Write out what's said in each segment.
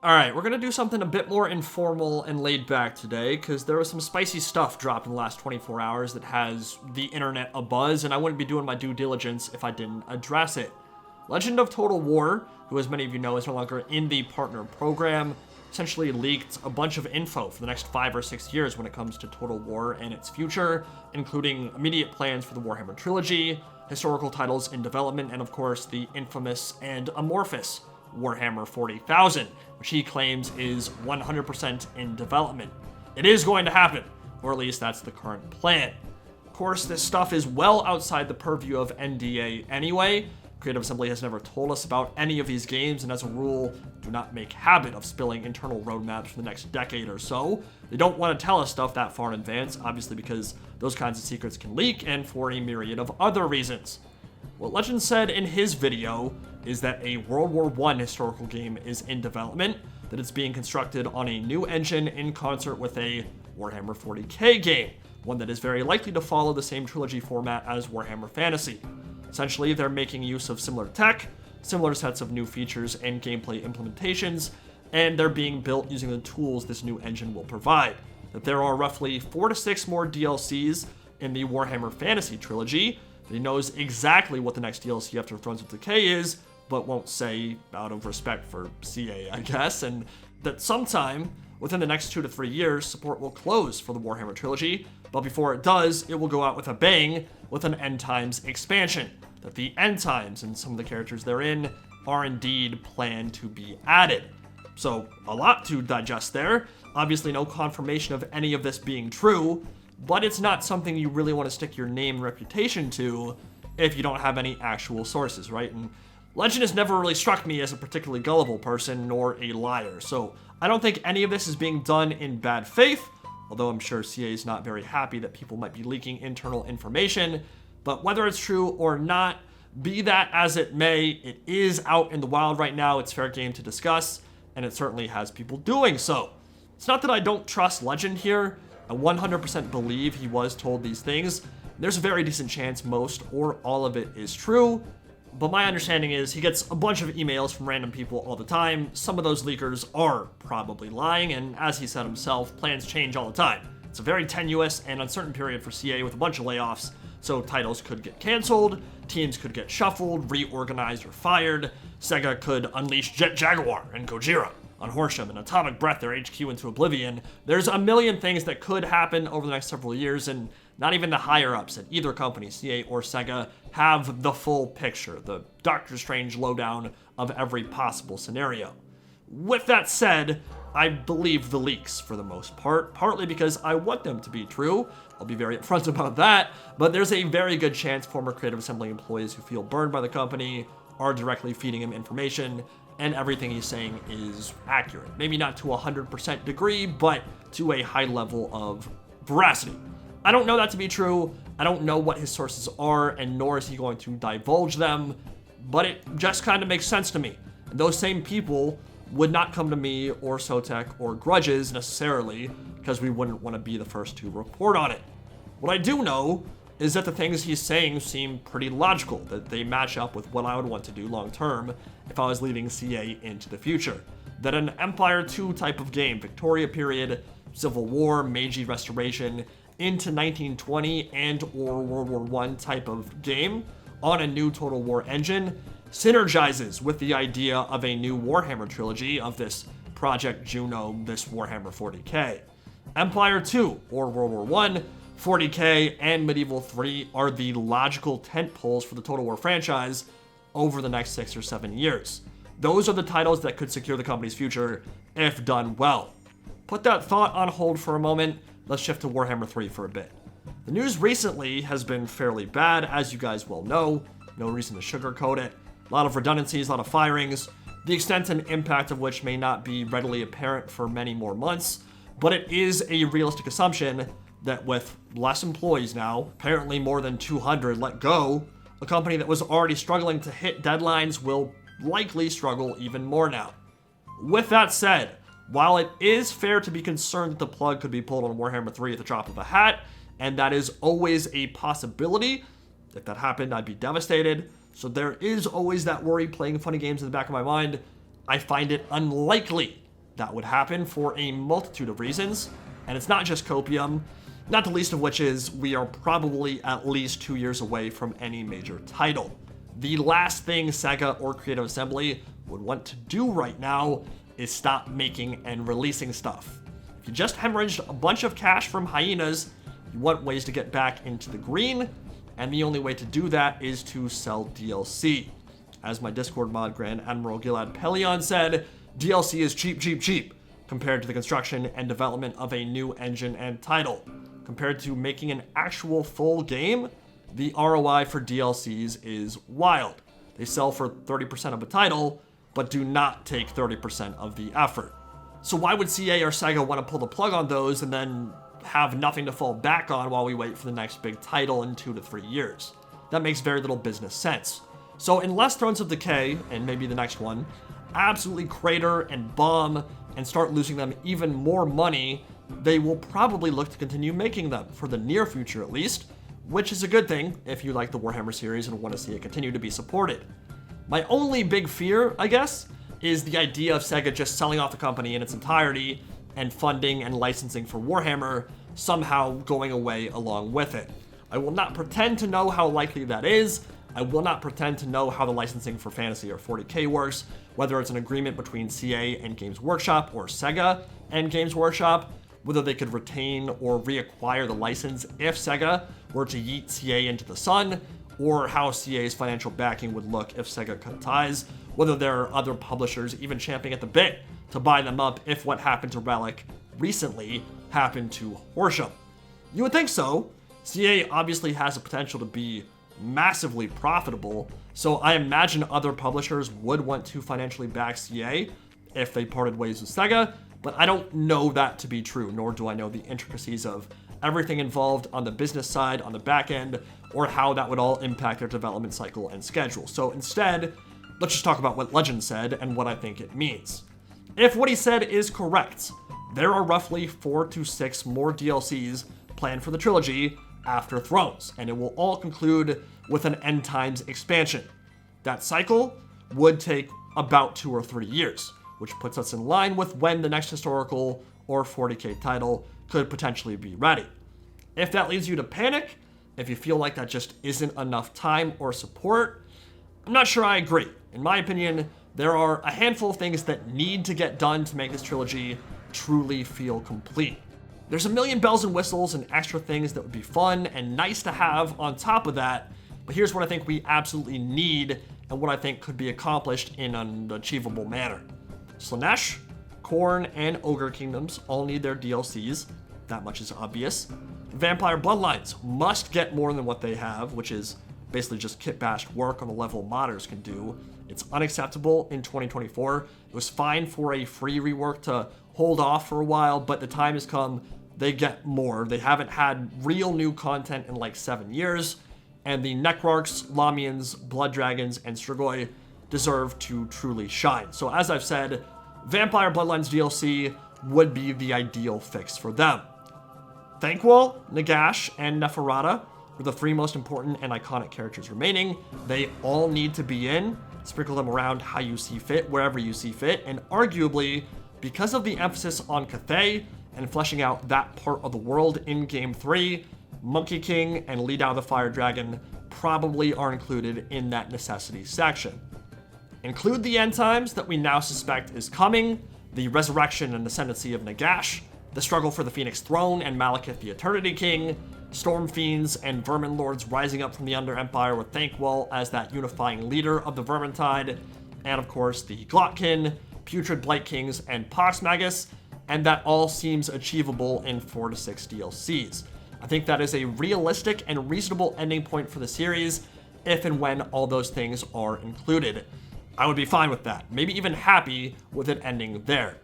Alright, we're gonna do something a bit more informal and laid back today, because there was some spicy stuff dropped in the last 24 hours that has the internet abuzz, and I wouldn't be doing my due diligence if I didn't address it. Legend of Total War, who as many of you know is no longer in the partner program, essentially leaked a bunch of info for the next 5 or 6 years when it comes to Total War and its future, including immediate plans for the Warhammer trilogy, historical titles in development, and of course the infamous and amorphous Warhammer 40,000, which he claims is 100% in development. It is going to happen, or at least that's the current plan. Of course, this stuff is well outside the purview of NDA anyway. Creative Assembly has never told us about any of these games, and as a rule, do not make habit of spilling internal roadmaps for the next decade or so. They don't want to tell us stuff that far in advance, obviously because those kinds of secrets can leak, and for a myriad of other reasons. What Legend said in his video is that a World War I historical game is in development, that it's being constructed on a new engine in concert with a Warhammer 40k game, one that is very likely to follow the same trilogy format as Warhammer Fantasy. Essentially, they're making use of similar tech, similar sets of new features and gameplay implementations, and they're being built using the tools this new engine will provide. That there are roughly 4 to 6 more DLCs in the Warhammer Fantasy trilogy. He knows exactly what the next DLC after Thrones of Decay is, but won't say out of respect for CA, I guess, and that sometime within the next 2 to 3 years, support will close for the Warhammer trilogy, but before it does, it will go out with a bang with an End Times expansion. That the End Times and some of the characters therein are indeed planned to be added. So, a lot to digest there. Obviously no confirmation of any of this being true, but it's not something you really want to stick your name and reputation to if you don't have any actual sources, right? And Legend has never really struck me as a particularly gullible person nor a liar, so I don't think any of this is being done in bad faith, although I'm sure CA is not very happy that people might be leaking internal information. But whether it's true or not, be that as it may, it is out in the wild right now, it's fair game to discuss, and it certainly has people doing so. It's not that I don't trust Legend here, I 100% believe he was told these things. There's a very decent chance most or all of it is true, but my understanding is he gets a bunch of emails from random people all the time. Some of those leakers are probably lying, and as he said himself, plans change all the time. It's a very tenuous and uncertain period for CA with a bunch of layoffs, so titles could get canceled, teams could get shuffled, reorganized, or fired. Sega could unleash Jet Jaguar and Gojira on Horsham and Atomic Breath their HQ into oblivion. There's a million things that could happen over the next several years, and not even the higher-ups at either company, CA or Sega, have the full picture, the Doctor Strange lowdown of every possible scenario. With that said, I believe the leaks for the most part, partly because I want them to be true. I'll be very upfront about that, but there's a very good chance former Creative Assembly employees who feel burned by the company are directly feeding him information, and everything he's saying is accurate. Maybe not to 100% degree, but to a high level of veracity. I don't know that to be true. I don't know what his sources are, and nor is he going to divulge them, but it just kind of makes sense to me. And those same people would not come to me or Sotek or Grudges necessarily, because we wouldn't want to be the first to report on it. What I do know is that the things he's saying seem pretty logical, that they match up with what I would want to do long term if I was leading CA into the future. That an Empire 2 type of game, Victoria period, Civil War, Meiji Restoration, into 1920 and or World War I type of game on a new Total War engine synergizes with the idea of a new Warhammer trilogy of this Project Juno, this Warhammer 40k. Empire 2 or World War I, 40k, and Medieval 3 are the logical tentpoles for the Total War franchise over the next 6 or 7 years. Those are the titles that could secure the company's future if done well. Put that thought on hold for a moment. Let's shift to Warhammer 3 for a bit. The news recently has been fairly bad, as you guys well know. No reason to sugarcoat it. A lot of redundancies, a lot of firings, the extent and impact of which may not be readily apparent for many more months, but it is a realistic assumption that with less employees now, apparently more than 200 let go, a company that was already struggling to hit deadlines will likely struggle even more now. With that said, while it is fair to be concerned that the plug could be pulled on Warhammer 3 at the drop of a hat, and that is always a possibility, if that happened, I'd be devastated. So there is always that worry playing funny games in the back of my mind. I find it unlikely That would happen for a multitude of reasons, and it's not just copium, not the least of which is we are probably at least 2 years away from any major title. The last thing Sega or Creative Assembly would want to do right now is stop making and releasing stuff. If you just hemorrhaged a bunch of cash from hyenas, you want ways to get back into the green, and the only way to do that is to sell DLC. As my Discord mod Grand Admiral Gilad Pelion said, DLC is cheap, cheap, cheap compared to the construction and development of a new engine and title. Compared to making an actual full game, the ROI for DLCs is wild. They sell for 30% of a title, but do not take 30% of the effort. So why would CA or Sega want to pull the plug on those and then have nothing to fall back on while we wait for the next big title in 2 to 3 years? That makes very little business sense. So unless Thrones of Decay, and maybe the next one, absolutely crater and bomb and start losing them even more money, they will probably look to continue making them, for the near future at least, which is a good thing if you like the Warhammer series and want to see it continue to be supported. My only big fear, I guess, is the idea of Sega just selling off the company in its entirety and funding and licensing for Warhammer somehow going away along with it. I will not pretend to know how likely that is. I will not pretend to know how the licensing for Fantasy or 40k works, whether it's an agreement between CA and Games Workshop or Sega and Games Workshop, whether they could retain or reacquire the license if Sega were to yeet CA into the sun, or how CA's financial backing would look if Sega cut ties, whether there are other publishers even champing at the bit to buy them up if what happened to Relic recently happened to Horsham. You would think so. CA obviously has the potential to be massively profitable, so I imagine other publishers would want to financially back CA if they parted ways with Sega, but I don't know that to be true, nor do I know the intricacies of everything involved on the business side, on the back end, or how that would all impact their development cycle and schedule. So instead, let's just talk about what Legend said and what I think it means. If what he said is correct, there are roughly 4 to 6 more DLCs planned for the trilogy after Thrones, and it will all conclude with an End Times expansion. That cycle would take about 2 or 3 years, which puts us in line with when the next historical or 40k title could potentially be ready. If that leads you to panic, if you feel like that just isn't enough time or support, I'm not sure I agree. In my opinion, there are a handful of things that need to get done to make this trilogy truly feel complete. There's a million bells and whistles and extra things that would be fun and nice to have on top of that, but here's what I think we absolutely need and what I think could be accomplished in an achievable manner. Slaanesh, Khorne, and Ogre Kingdoms all need their DLCs, that much is obvious. Vampire Bloodlines must get more than what they have, which is basically just kit-bashed work on the level modders can do. It's unacceptable in 2024. It was fine for a free rework to hold off for a while, but the time has come, they get more. They haven't had real new content in like 7 years, and the Necrarchs, Lamians, Blood Dragons, and Strigoi deserve to truly shine. So as I've said, Vampire Bloodlines DLC would be the ideal fix for them. Thankwall, Nagash, and Neferata were the 3 most important and iconic characters remaining. They all need to be in. Sprinkle them around how you see fit, wherever you see fit, and arguably, because of the emphasis on Cathay and fleshing out that part of the world in Game 3, Monkey King and Lead Out of the Fire Dragon probably are included in that necessity section. Include the End Times that we now suspect is coming, the resurrection and ascendancy of Nagash, the struggle for the Phoenix Throne and Malekith the Eternity King, Storm Fiends and Vermin Lords rising up from the Under Empire with Thankwall as that unifying leader of the Vermintide, and of course the Glotkin, Putrid Blight Kings, and Pox Magus, and that all seems achievable in 4 to 6 DLCs. I think that is a realistic and reasonable ending point for the series if and when all those things are included. I would be fine with that, maybe even happy with it ending there.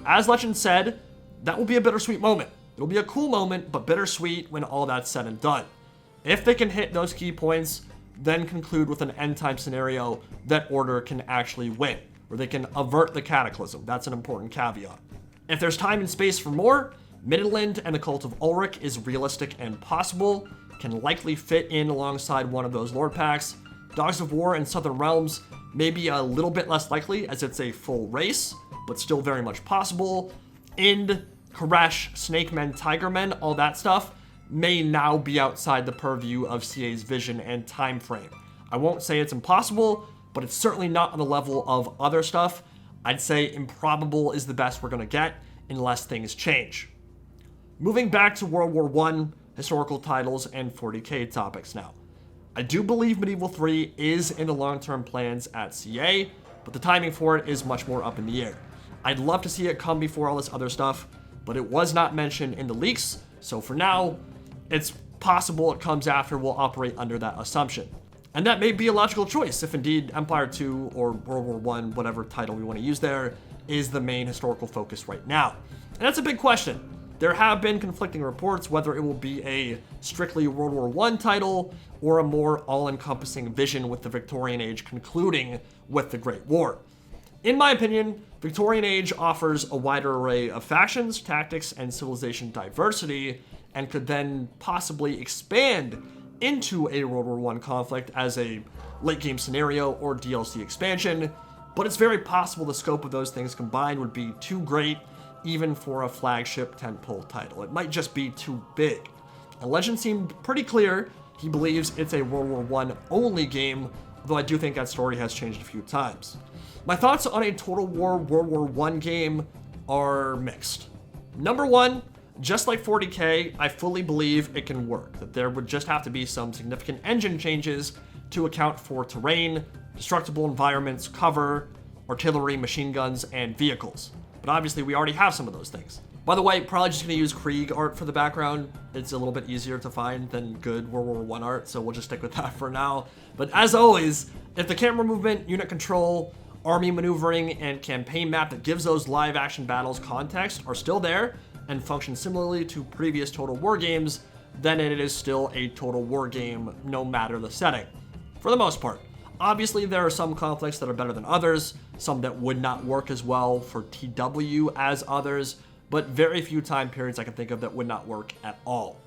As Legend said, that will be a bittersweet moment. It'll be a cool moment, but bittersweet when all that's said and done. If they can hit those key points, then conclude with an end time scenario that Order can actually win, where they can avert the cataclysm. That's an important caveat. If there's time and space for more, Midland and the Cult of Ulrich is realistic and possible, can likely fit in alongside one of those Lord packs. Dogs of War and Southern Realms may be a little bit less likely as it's a full race, but still very much possible. Ind, Koresh, Snakemen, Tigermen, all that stuff may now be outside the purview of CA's vision and time frame. I won't say it's impossible, but it's certainly not on the level of other stuff. I'd say improbable is the best we're going to get unless things change. Moving back to World War I, historical titles, and 40k topics now. I do believe Medieval 3 is in the long-term plans at CA, but the timing for it is much more up in the air. I'd love to see it come before all this other stuff, but it was not mentioned in the leaks, so for now, it's possible it comes after. We'll operate under that assumption. And that may be a logical choice if indeed Empire 2 or World War I, whatever title we want to use there, is the main historical focus right now. And that's a big question. There have been conflicting reports whether it will be a strictly World War I title or a more all-encompassing vision with the Victorian Age concluding with the Great War. In my opinion, Victorian Age offers a wider array of factions, tactics, and civilization diversity, and could then possibly expand into a World War I conflict as a late-game scenario or DLC expansion, but it's very possible the scope of those things combined would be too great even for a flagship tentpole title. It might just be too big. And Legend seemed pretty clear he believes it's a World War I only game, though I do think that story has changed a few times. My thoughts on a Total War World War I game are mixed. Number one, just like 40k, I fully believe it can work, that there would just have to be some significant engine changes to account for terrain, destructible environments, cover, artillery, machine guns, and vehicles. But obviously we already have some of those things. By the way, probably just gonna use Krieg art for the background. It's a little bit easier to find than good World War I art, so we'll just stick with that for now. But as always, if the camera movement, unit control, army maneuvering, and campaign map that gives those live action battles context are still there and function similarly to previous Total War games, then it is still a Total War game no matter the setting, for the most part. Obviously, there are some conflicts that are better than others, some that would not work as well for TW as others, but very few time periods I can think of that would not work at all.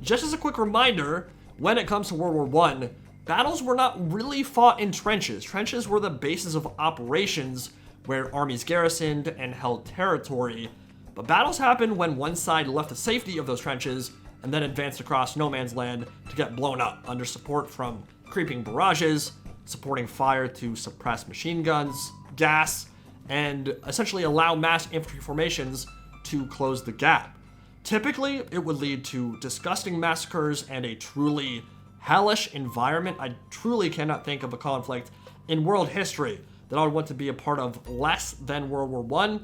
Just as a quick reminder, when it comes to World War I, battles were not really fought in trenches. Trenches were the bases of operations where armies garrisoned and held territory, but battles happened when one side left the safety of those trenches and then advanced across no man's land to get blown up under support from creeping barrages, supporting fire to suppress machine guns, gas, and essentially allow mass infantry formations to close the gap. Typically, it would lead to disgusting massacres and a truly hellish environment. I truly cannot think of a conflict in world history that I would want to be a part of less than World War I.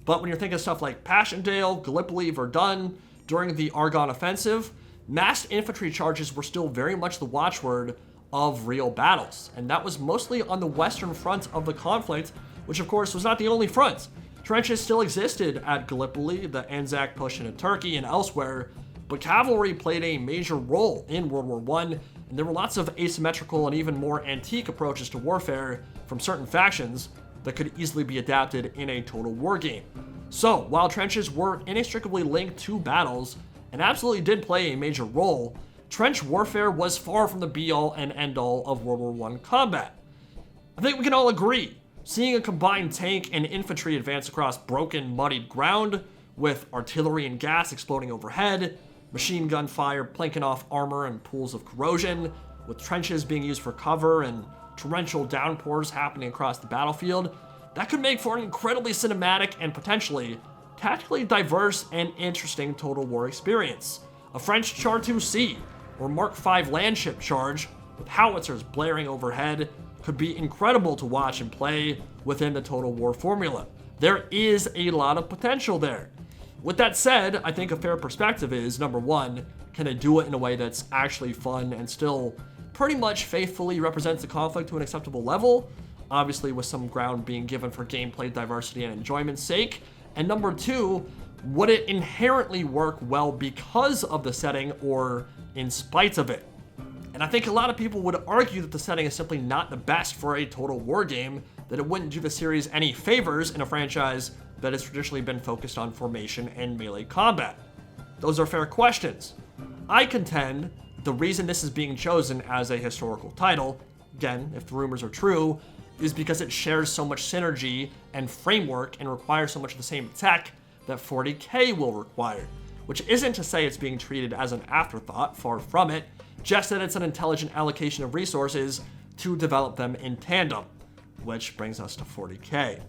But when you're thinking of stuff like Passchendaele, Gallipoli, Verdun, during the Argonne Offensive, massed infantry charges were still very much the watchword of real battles. And that was mostly on the western front of the conflict, which of course was not the only front. Trenches still existed at Gallipoli, the Anzac push into Turkey, and elsewhere, but cavalry played a major role in World War I, and there were lots of asymmetrical and even more antique approaches to warfare from certain factions that could easily be adapted in a Total War game. So, while trenches were inextricably linked to battles, and absolutely did play a major role, trench warfare was far from the be-all and end-all of World War I combat. I think we can all agree, seeing a combined tank and infantry advance across broken, muddied ground, with artillery and gas exploding overhead, machine gun fire planking off armor and pools of corrosion, with trenches being used for cover and torrential downpours happening across the battlefield, that could make for an incredibly cinematic and potentially tactically diverse and interesting Total War experience. A French Char 2C or Mark V landship charge with howitzers blaring overhead could be incredible to watch and play within the Total War formula. There is a lot of potential there. With that said, I think a fair perspective is, number one, can they do it in a way that's actually fun and still pretty much faithfully represents the conflict to an acceptable level, obviously with some ground being given for gameplay diversity and enjoyment's sake. And number two, would it inherently work well because of the setting or in spite of it? And I think a lot of people would argue that the setting is simply not the best for a Total War game, that it wouldn't do the series any favors in a franchise that has traditionally been focused on formation and melee combat. Those are fair questions. I contend the reason this is being chosen as a historical title, again, if the rumors are true, is because it shares so much synergy and framework and requires so much of the same tech that 40k will require. Which isn't to say it's being treated as an afterthought, far from it, just that it's an intelligent allocation of resources to develop them in tandem. Which brings us to 40k.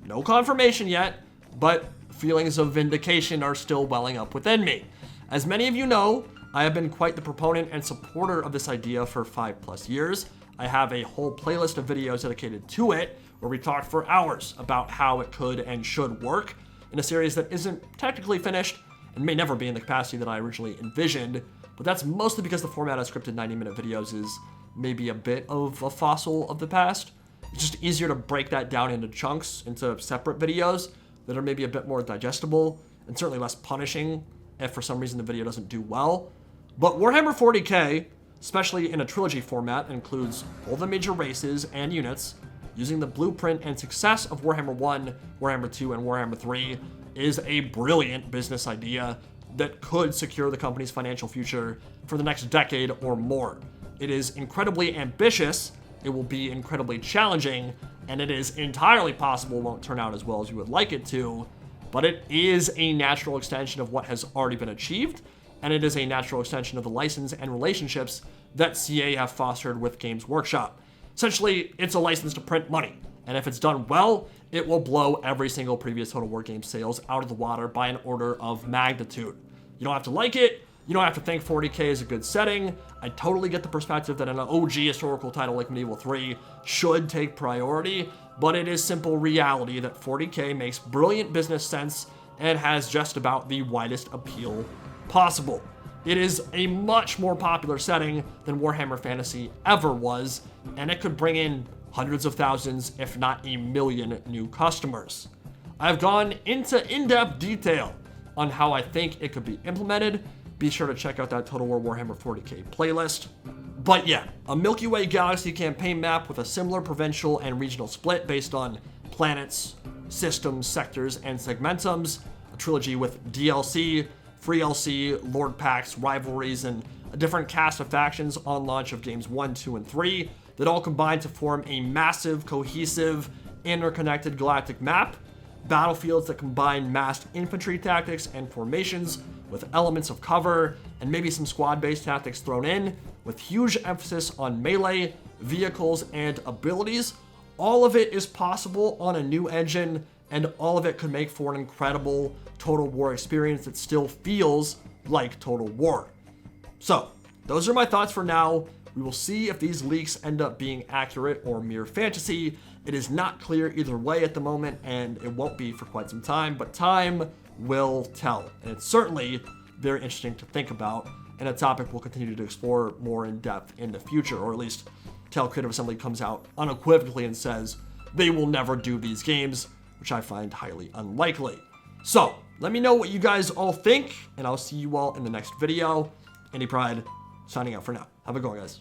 No confirmation yet, but feelings of vindication are still welling up within me. As many of you know, I have been quite the proponent and supporter of this idea for 5+ years. I have a whole playlist of videos dedicated to it, where we talk for hours about how it could and should work in a series that isn't technically finished and may never be in the capacity that I originally envisioned, but that's mostly because the format of scripted 90-minute videos is maybe a bit of a fossil of the past. It's just easier to break that down into chunks, into separate videos that are maybe a bit more digestible, and certainly less punishing if for some reason the video doesn't do well. But Warhammer 40k, especially in a trilogy format, includes all the major races and units, using the blueprint and success of Warhammer 1, Warhammer 2, and Warhammer 3 is a brilliant business idea that could secure the company's financial future for the next decade or more. It is incredibly ambitious, it will be incredibly challenging, and it is entirely possible it won't turn out as well as you would like it to, but it is a natural extension of what has already been achieved, and it is a natural extension of the license and relationships that CA have fostered with Games Workshop. Essentially, it's a license to print money, and if it's done well, it will blow every single previous Total War game sales out of the water by an order of magnitude. You don't have to like it, you don't have to think 40k is a good setting. I totally get the perspective that an OG historical title like Medieval 3 should take priority, but it is simple reality that 40k makes brilliant business sense and has just about the widest appeal possible. It is a much more popular setting than Warhammer Fantasy ever was, and it could bring in hundreds of thousands, if not a million, new customers. I've gone into in-depth detail on how I think it could be implemented. Be sure to check out that Total War Warhammer 40k playlist. But yeah, a Milky Way galaxy campaign map with a similar provincial and regional split based on planets, systems, sectors, and segmentums, a trilogy with DLC, free LC, Lord Packs, rivalries, and a different cast of factions on launch of games 1, 2, and 3 that all combine to form a massive, cohesive, interconnected galactic map, battlefields that combine massed infantry tactics and formations with elements of cover, and maybe some squad-based tactics thrown in, with huge emphasis on melee, vehicles, and abilities. All of it is possible on a new engine, and all of it could make for an incredible Total War experience that still feels like Total War. So, those are my thoughts for now. We will see if these leaks end up being accurate or mere fantasy. It is not clear either way at the moment, and it won't be for quite some time, but time will tell. And it's certainly very interesting to think about, and a topic we'll continue to explore more in depth in the future, or at least till Creative Assembly comes out unequivocally and says they will never do these games, which I find highly unlikely. So, let me know what you guys all think, and I'll see you all in the next video. Andy Pride, signing out for now. Have a good one, guys.